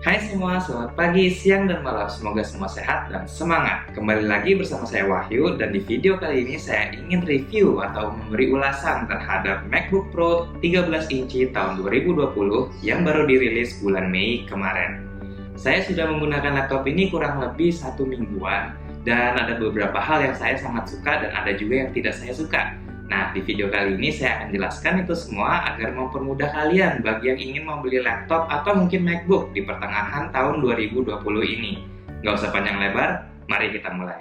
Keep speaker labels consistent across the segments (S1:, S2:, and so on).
S1: Hai semua, selamat pagi, siang, dan malam. Semoga semua sehat dan semangat. Kembali lagi bersama saya Wahyu, dan di video kali ini saya ingin review atau memberi ulasan terhadap MacBook Pro 13 inci tahun 2020 yang baru dirilis bulan Mei kemarin. Saya sudah menggunakan laptop ini kurang lebih 1 mingguan, dan ada beberapa hal yang saya sangat suka dan ada juga yang tidak saya suka. Nah, di video kali ini saya akan jelaskan itu semua agar mempermudah kalian bagi yang ingin membeli laptop atau mungkin MacBook di pertengahan tahun 2020 ini. Nggak usah panjang lebar, mari kita mulai.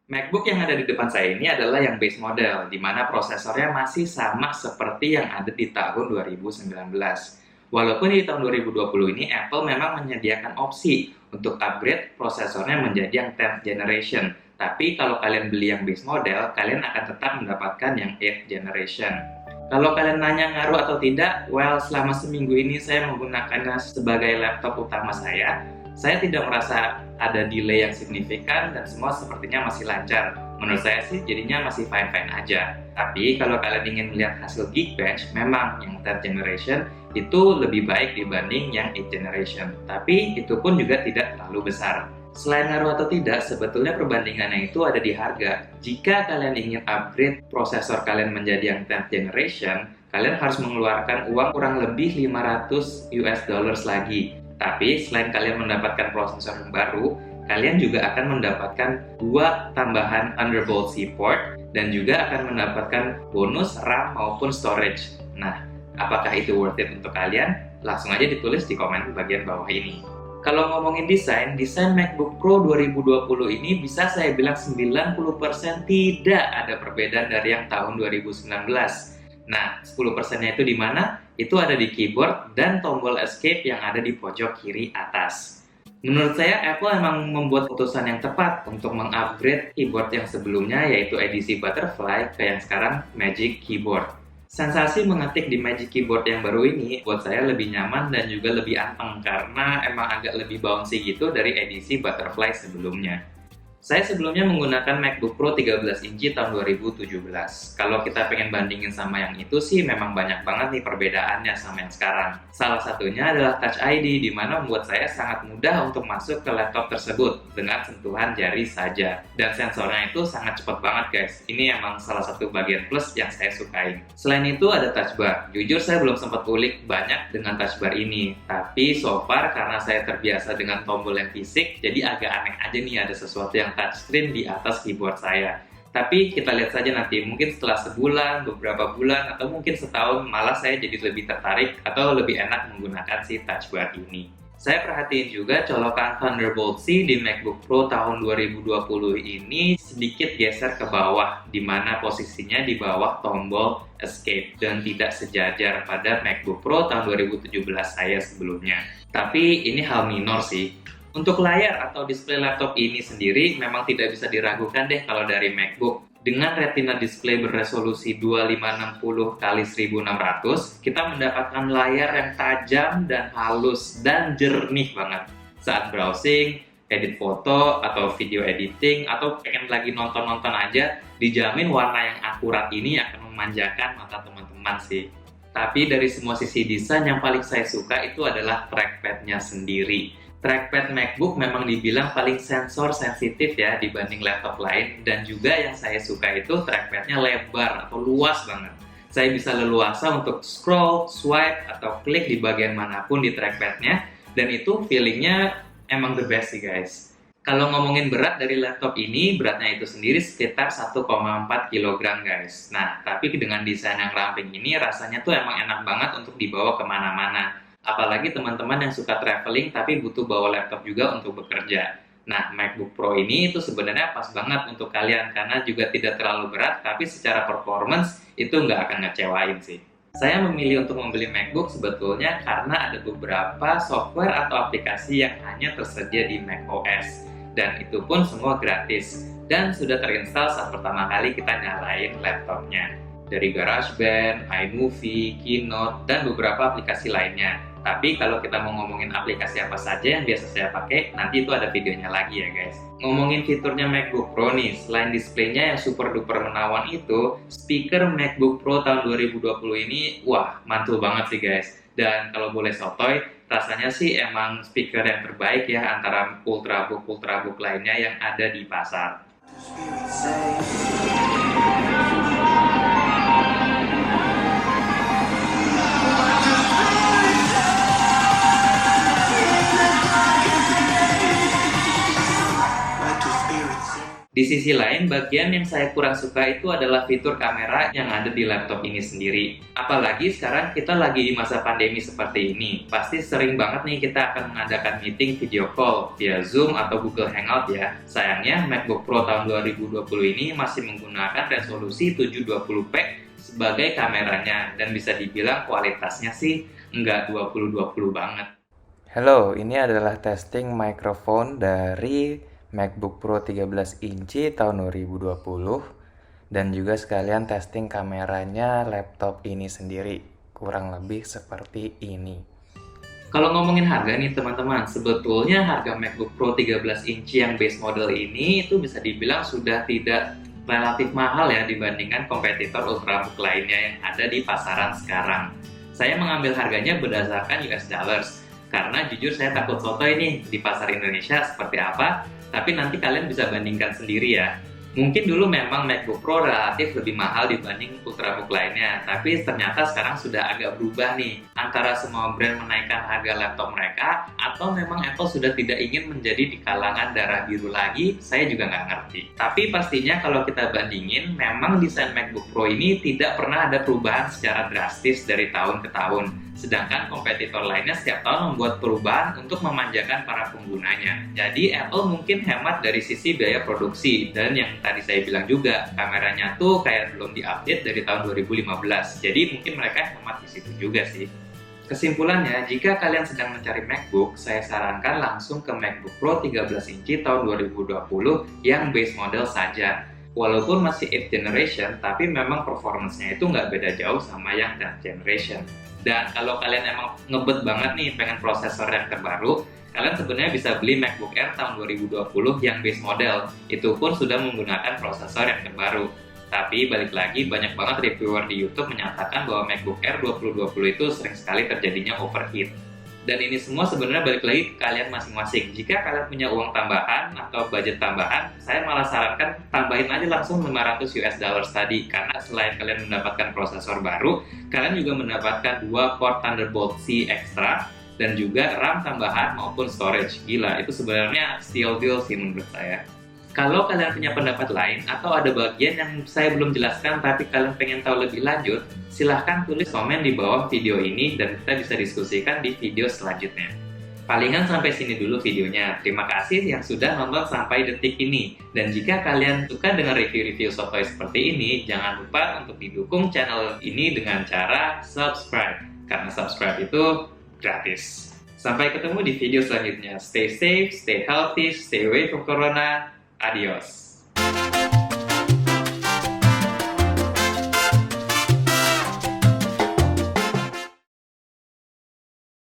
S1: MacBook yang ada di depan saya ini adalah yang base model, di mana prosesornya masih sama seperti yang ada di tahun 2019. Walaupun di tahun 2020 ini Apple memang menyediakan opsi untuk upgrade prosesornya menjadi yang 10th generation. Tapi kalau kalian beli yang base model, kalian akan tetap mendapatkan yang 8th generation. Kalau kalian nanya ngaruh atau tidak, well, selama seminggu ini saya menggunakannya sebagai laptop utama saya tidak merasa ada delay yang signifikan dan semua sepertinya masih lancar. Menurut saya sih jadinya masih fine-fine aja. Tapi kalau kalian ingin melihat hasil Geekbench, memang yang 10th generation itu lebih baik dibanding yang 8th generation. Tapi itu pun juga tidak terlalu besar. Selain ngaruh atau tidak, sebetulnya perbandingannya itu ada di harga. Jika kalian ingin upgrade prosesor kalian menjadi yang 10th generation, kalian harus mengeluarkan uang kurang lebih $500 lagi. Tapi selain kalian mendapatkan prosesor yang baru, kalian juga akan mendapatkan 2 tambahan Thunderbolt C port dan juga akan mendapatkan bonus RAM maupun storage. Nah, apakah itu worth it untuk kalian? Langsung aja ditulis di komen di bagian bawah ini. Kalau ngomongin desain MacBook Pro 2020 ini bisa saya bilang 90% tidak ada perbedaan dari yang tahun 2019. Nah, 10%-nya itu di mana? Itu ada di keyboard dan tombol escape yang ada di pojok kiri atas. Menurut saya, Apple emang membuat keputusan yang tepat untuk mengupgrade keyboard yang sebelumnya, yaitu edisi Butterfly, ke yang sekarang Magic Keyboard. Sensasi mengetik di Magic Keyboard yang baru ini buat saya lebih nyaman dan juga lebih anteng, karena emang agak lebih bouncy gitu dari edisi Butterfly sebelumnya. Saya sebelumnya menggunakan MacBook Pro 13 inci tahun 2017. Kalau kita pengen bandingin sama yang itu sih memang banyak banget nih perbedaannya sama yang sekarang. Salah satunya adalah Touch ID, di mana membuat saya sangat mudah untuk masuk ke laptop tersebut dengan sentuhan jari saja. Dan sensornya itu sangat cepat banget guys. Ini emang salah satu bagian plus yang saya sukai. Selain itu ada touch bar. Jujur saya belum sempat ulik banyak dengan touch bar ini. Tapi so far karena saya terbiasa dengan tombol yang fisik, jadi agak aneh aja nih ada sesuatu yang touchscreen di atas keyboard saya. Tapi kita lihat saja nanti, mungkin setelah sebulan, beberapa bulan, atau mungkin setahun, malah saya jadi lebih tertarik atau lebih enak menggunakan si touch bar ini. Saya perhatiin juga colokan Thunderbolt C di MacBook Pro tahun 2020 ini sedikit geser ke bawah, di mana posisinya di bawah tombol escape dan tidak sejajar pada MacBook Pro tahun 2017 saya sebelumnya. Tapi ini hal minor sih. Untuk layar atau display laptop ini sendiri memang tidak bisa diragukan deh kalau dari MacBook. Dengan Retina display beresolusi 2560x1600, kita mendapatkan layar yang tajam dan halus dan jernih banget. Saat browsing, edit foto, atau video editing, atau pengen lagi nonton-nonton aja, dijamin warna yang akurat ini akan memanjakan mata teman-teman sih. Tapi dari semua sisi desain yang paling saya suka itu adalah trackpad-nya sendiri. Trackpad MacBook memang dibilang paling sensor sensitif ya dibanding laptop lain, dan juga yang saya suka itu trackpadnya lebar atau luas banget. Saya bisa leluasa untuk scroll, swipe, atau klik di bagian manapun di trackpadnya, dan itu feelingnya emang the best sih guys. Kalau ngomongin berat dari laptop ini, beratnya itu sendiri sekitar 1,4 kg guys. Nah, tapi dengan desain yang ramping ini rasanya tuh emang enak banget untuk dibawa kemana-mana. Apalagi teman-teman yang suka traveling tapi butuh bawa laptop juga untuk bekerja. Nah, MacBook Pro ini itu sebenarnya pas banget untuk kalian karena juga tidak terlalu berat, tapi secara performance itu nggak akan ngecewain sih. Saya memilih untuk membeli MacBook sebetulnya karena ada beberapa software atau aplikasi yang hanya tersedia di macOS. Dan itu pun semua gratis dan sudah terinstall saat pertama kali kita nyalain laptopnya. Dari GarageBand, iMovie, Keynote, dan beberapa aplikasi lainnya. Tapi kalau kita mau ngomongin aplikasi apa saja yang biasa saya pakai, nanti itu ada videonya lagi ya guys. Ngomongin fiturnya MacBook Pro nih, selain displaynya yang super duper menawan itu, speaker MacBook Pro tahun 2020 ini, wah mantul banget sih guys. Dan kalau boleh sotoy, rasanya sih emang speaker yang terbaik ya antara ultrabook lainnya yang ada di pasar. Di sisi lain, bagian yang saya kurang suka itu adalah fitur kamera yang ada di laptop ini sendiri. Apalagi sekarang kita lagi di masa pandemi seperti ini. Pasti sering banget nih kita akan mengadakan meeting video call via Zoom atau Google Hangout ya. Sayangnya MacBook Pro tahun 2020 ini masih menggunakan resolusi 720p sebagai kameranya. Dan bisa dibilang kualitasnya sih nggak 2020 banget.
S2: Halo, ini adalah testing mikrofon dari MacBook Pro 13 inci tahun 2020 dan juga sekalian testing kameranya laptop ini sendiri, kurang lebih seperti ini.
S1: Kalau ngomongin harga nih teman-teman, sebetulnya harga MacBook Pro 13 inci yang base model ini itu bisa dibilang sudah tidak relatif mahal ya dibandingkan kompetitor ultrabook lainnya yang ada di pasaran sekarang. Saya mengambil harganya berdasarkan US dollars, karena jujur saya takut sotoy nih di pasar Indonesia seperti apa, tapi nanti kalian bisa bandingkan sendiri ya. Mungkin dulu memang MacBook Pro relatif lebih mahal dibanding ultrabook lainnya, tapi ternyata sekarang sudah agak berubah nih. Antara semua brand menaikkan harga laptop mereka, atau memang Apple sudah tidak ingin menjadi di kalangan darah biru lagi, saya juga nggak ngerti. Tapi pastinya kalau kita bandingin, memang desain MacBook Pro ini tidak pernah ada perubahan secara drastis dari tahun ke tahun. Sedangkan kompetitor lainnya setiap tahun membuat perubahan untuk memanjakan para penggunanya. Jadi Apple mungkin hemat dari sisi biaya produksi, dan yang tadi saya bilang juga, kameranya tuh kayak belum diupdate dari tahun 2015. Jadi mungkin mereka hemat di situ juga sih. Kesimpulannya, jika kalian sedang mencari MacBook, saya sarankan langsung ke MacBook Pro 13 inci tahun 2020 yang base model saja. Walaupun masih 8th generation, tapi memang performance-nya itu nggak beda jauh sama yang 10th generation. Dan kalau kalian emang ngebet banget nih pengen prosesor yang terbaru, kalian sebenarnya bisa beli MacBook Air tahun 2020 yang base model. Itu pun sudah menggunakan prosesor yang terbaru. Tapi balik lagi, banyak banget reviewer di YouTube menyatakan bahwa MacBook Air 2020 itu sering sekali terjadinya overheat. Dan ini semua sebenarnya balik lagi ke kalian masing-masing. Jika kalian punya uang tambahan atau budget tambahan, saya malah sarankan tambahin aja langsung 500 US dollars tadi. Karena selain kalian mendapatkan prosesor baru, kalian juga mendapatkan 2 port Thunderbolt C ekstra dan juga RAM tambahan maupun storage. Gila, itu sebenarnya steal deal sih menurut saya. Kalau kalian punya pendapat lain atau ada bagian yang saya belum jelaskan tapi kalian pengen tahu lebih lanjut, silahkan tulis komen di bawah video ini dan kita bisa diskusikan di video selanjutnya. Palingan sampai sini dulu videonya. Terima kasih yang sudah nonton sampai detik ini. Dan jika kalian suka dengan review-review sotoy seperti ini, jangan lupa untuk didukung channel ini dengan cara subscribe. Karena subscribe itu gratis. Sampai ketemu di video selanjutnya. Stay safe, stay healthy, stay away from corona. Adios.